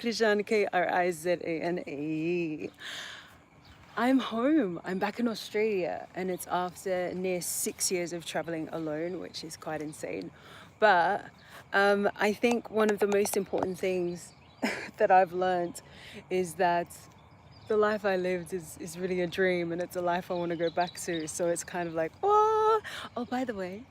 Krizan, Krizane. I'm home. I'm back in Australia, and it's after near 6 years of traveling alone, which is quite insane. But I think one of the most important things that I've learned is that the life I lived is really a dream, and it's a life I want to go back to. So it's kind of like, oh, by the way,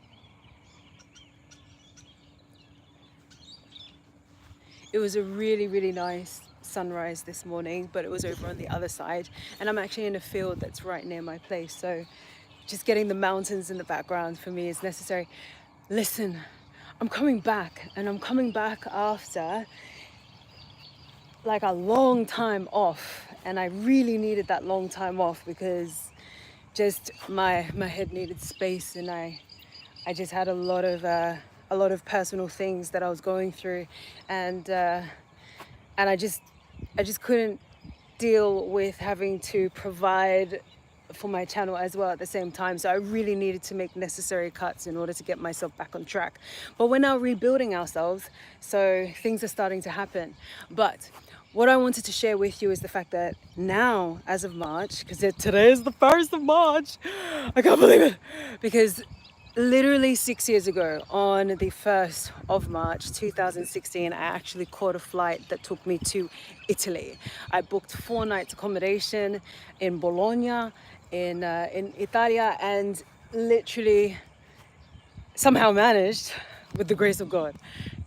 it was a really, really nice sunrise this morning, but it was over on the other side. And I'm actually in a field that's right near my place. So just getting the mountains in the background for me is necessary. Listen, I'm coming back, and I'm coming back after like a long time off. And I really needed that long time off because just my head needed space, and I just had a lot of personal things that I was going through, and I just couldn't deal with having to provide for my channel as well at the same time. So I really needed to make necessary cuts in order to get myself back on track. But we're now rebuilding ourselves, so things are starting to happen. But what I wanted to share with you is the fact that now, as of March, because today is the 1st of March, I can't believe it, because literally 6 years ago, on the 1st of March 2016, I actually caught a flight that took me to Italy. I booked 4 nights accommodation in Bologna, in Italia, and literally somehow managed, with the grace of God,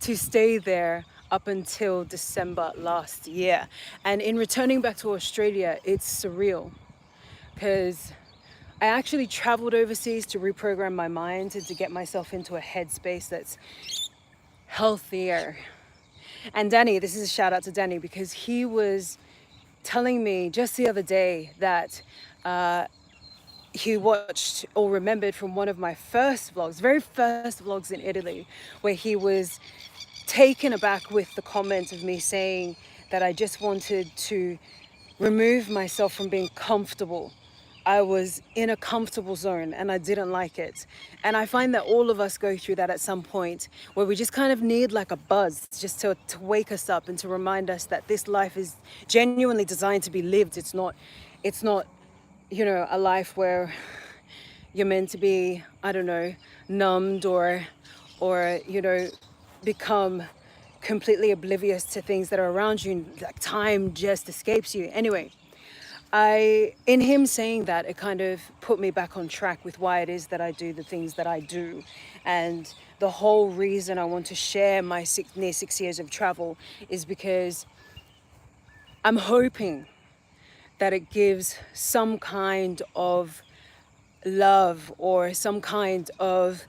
to stay there up until December last year. And in returning back to Australia, it's surreal because I actually traveled overseas to reprogram my mind and to get myself into a headspace that's healthier. And Danny, this is a shout out to Danny, because he was telling me just the other day that he watched or remembered from one of my first vlogs, very first vlogs in Italy, where he was taken aback with the comment of me saying that I just wanted to remove myself from being comfortable. I was in a comfortable zone and I didn't like it. And I find that all of us go through that at some point, where we just kind of need like a buzz just to wake us up and to remind us that this life is genuinely designed to be lived. It's not, a life where you're meant to be, I don't know, numbed or become completely oblivious to things that are around you. Like time just escapes you. Anyway, in him saying that, it kind of put me back on track with why it is that I do the things that I do. And the whole reason I want to share my near 6 years of travel is because I'm hoping that it gives some kind of love or some kind of,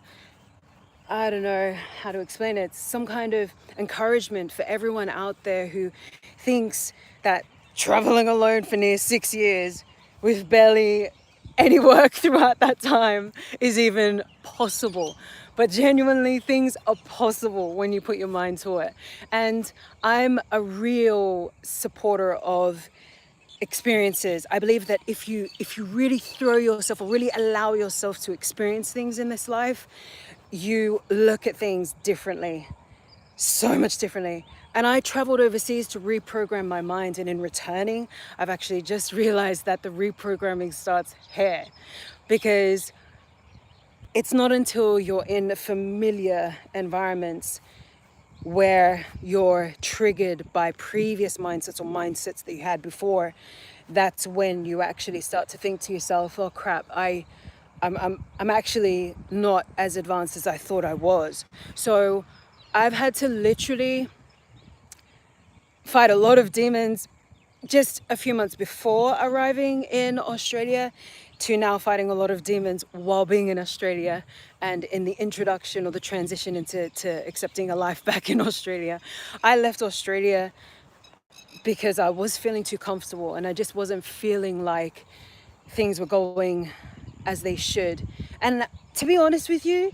I don't know how to explain it, some kind of encouragement for everyone out there who thinks that traveling alone for near 6 years with barely any work throughout that time is even possible. But genuinely, things are possible when you put your mind to it. And I'm a real supporter of experiences. I believe that if you really throw yourself or really allow yourself to experience things in this life, you look at things differently, so much differently. And I traveled overseas to reprogram my mind, and in returning, I've actually just realized that the reprogramming starts here, because it's not until you're in familiar environments where you're triggered by previous mindsets or mindsets that you had before, that's when you actually start to think to yourself, oh crap, I'm actually not as advanced as I thought I was. So I've had to literally fight a lot of demons just a few months before arriving in Australia, to now fighting a lot of demons while being in Australia and in the introduction or the transition into accepting a life back in Australia. I left Australia because I was feeling too comfortable, and I just wasn't feeling like things were going as they should. And to be honest with you,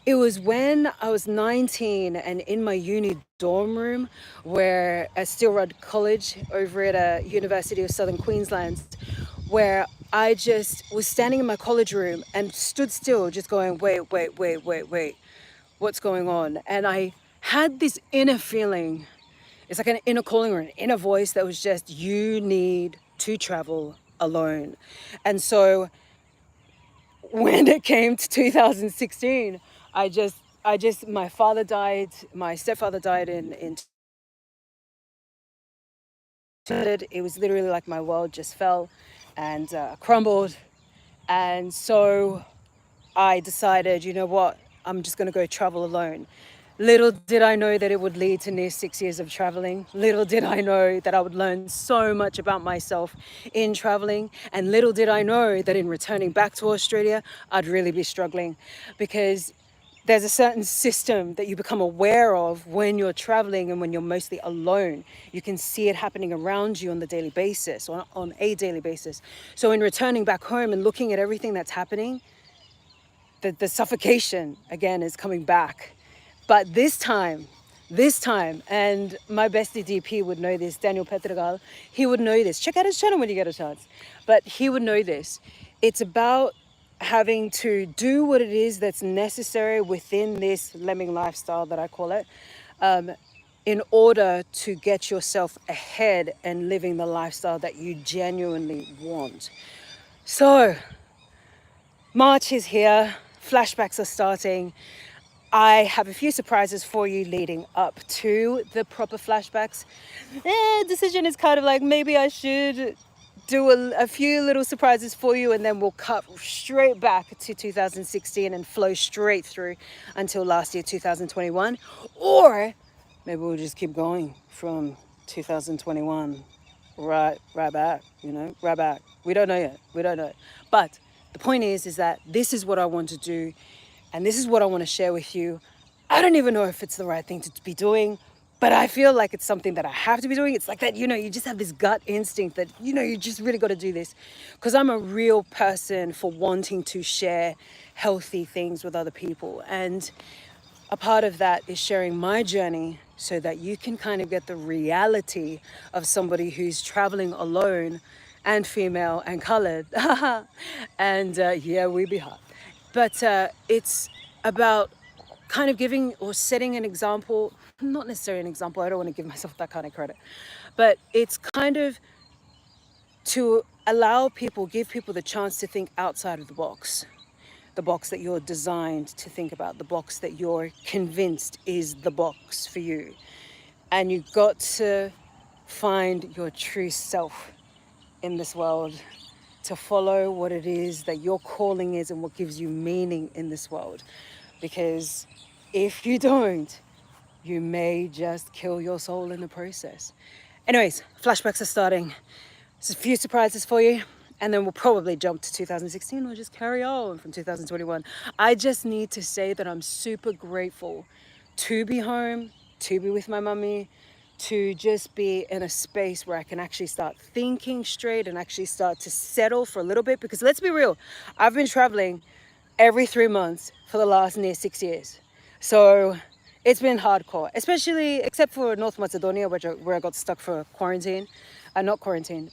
it was when I was 19 and in my uni dorm room, where at Stilrod College over at University of Southern Queensland, where I just was standing in my college room and stood still, just going, wait, what's going on? And I had this inner feeling. It's like an inner calling or an inner voice that was just, you need to travel alone. And so when it came to 2016, my father died, my stepfather died in it was literally like my world just fell and crumbled. And so I decided, you know what, I'm just going to go travel alone. Little did I know that it would lead to near 6 years of traveling. Little did I know that I would learn so much about myself in traveling. And little did I know that in returning back to Australia, I'd really be struggling, because there's a certain system that you become aware of when you're traveling and when you're mostly alone. You can see it happening around you on the daily basis, on a daily basis. So in returning back home and looking at everything that's happening, the suffocation again is coming back. But this time, and my bestie DP would know this, Daniel Petragal, he would know this. Check out his channel when you get a chance. But he would know this. It's about having to do what it is that's necessary within this lemming lifestyle that I call it, in order to get yourself ahead and living the lifestyle that you genuinely want. So, March is here, flashbacks are starting. I have a few surprises for you leading up to the proper flashbacks. Decision is kind of like, maybe I should do a few little surprises for you, and then we'll cut straight back to 2016 and flow straight through until last year, 2021. Or maybe we'll just keep going from 2021 right back, right back. We don't know yet. We don't know. But the point is that this is what I want to do, and this is what I want to share with you. I don't even know if it's the right thing to be doing, but I feel like it's something that I have to be doing. It's like that, you just have this gut instinct that, you just really got to do this. Because I'm a real person for wanting to share healthy things with other people. And a part of that is sharing my journey so that you can kind of get the reality of somebody who's traveling alone and female and colored. And yeah, we be hot. But it's about kind of giving or setting an example, not necessarily an example, I don't want to give myself that kind of credit, but it's kind of to give people the chance to think outside of the box that you're designed to think about, the box that you're convinced is the box for you. And you've got to find your true self in this world, to follow what it is that your calling is and what gives you meaning in this world. Because if you don't, you may just kill your soul in the process. Anyways, flashbacks are starting. There's a few surprises for you, and then we'll probably jump to 2016 or just carry on from 2021. I just need to say that I'm super grateful to be home, to be with my mummy, to just be in a space where I can actually start thinking straight and actually start to settle for a little bit. Because let's be real, I've been traveling every 3 months for the last near 6 years. So it's been hardcore, especially except for North Macedonia, where I got stuck for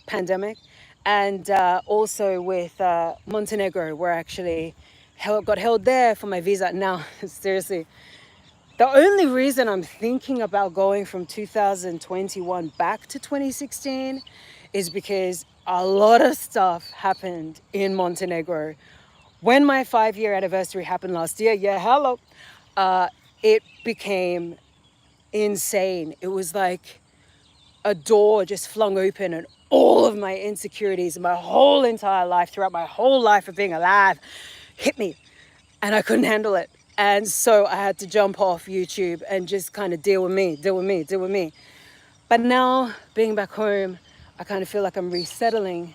pandemic. And also with Montenegro, where I actually got held there for my visa. Now, seriously, the only reason I'm thinking about going from 2021 back to 2016 is because a lot of stuff happened in Montenegro. When my 5-year anniversary happened last year, it became insane. It was like a door just flung open, and all of my insecurities, my whole entire life, throughout my whole life of being alive, hit me, and I couldn't handle it. And so I had to jump off YouTube and just kind of deal with me. But now, being back home, I kind of feel like I'm resettling.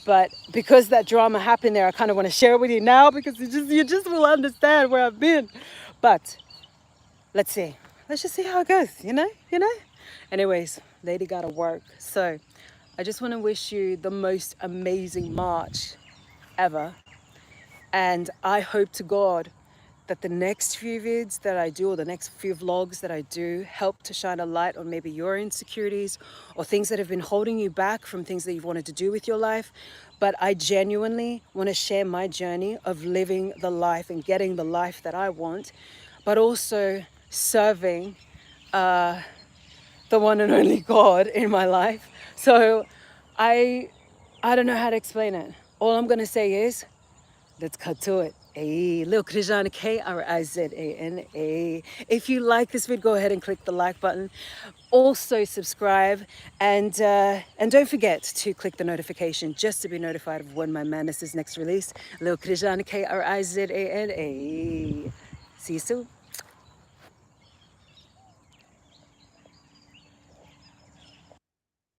But because that drama happened there, I kind of want to share it with you now, because you just will understand where I've been. But let's see. Let's just see how it goes, you know? Anyways, lady gotta work. So I just want to wish you the most amazing March ever. And I hope to God that the next few vids that I do, or the next few vlogs that I do, help to shine a light on maybe your insecurities or things that have been holding you back from things that you've wanted to do with your life. But I genuinely want to share my journey of living the life and getting the life that I want, but also serving the one and only God in my life. So I don't know how to explain it. All I'm gonna say is, let's cut to it. Hey, Lil Krizan, Krizan. If you like this video, go ahead and click the like button. Also subscribe, and don't forget to click the notification just to be notified of when my madness is next released. Lil Krizan, Krizan. See you soon.